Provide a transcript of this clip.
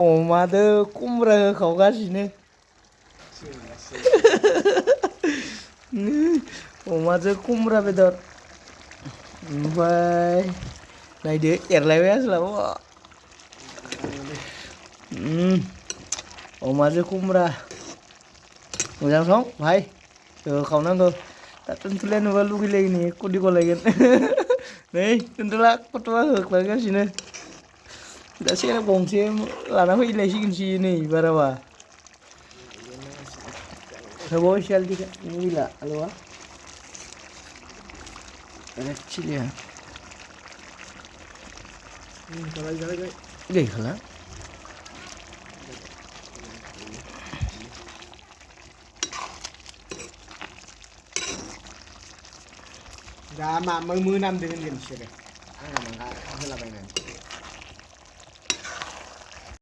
Omada kumra kavgasini. Omada kumra bedor. Bye. Này đứa erlay wes lah. Omada kumra. Mujang song, bhai. Khẩu năng thôi. Ta tentu len wa lu gile ni ko di ko lagi. Nei, tentu la patwa hak la ka sini. Da se na bong se la na hoi le sin si ni barawa. Sabo shal di ni la alwa. Ada kecil ya. Kalau gay khala. Dah mak mengmunam dengan sini. Mangga hela bainan.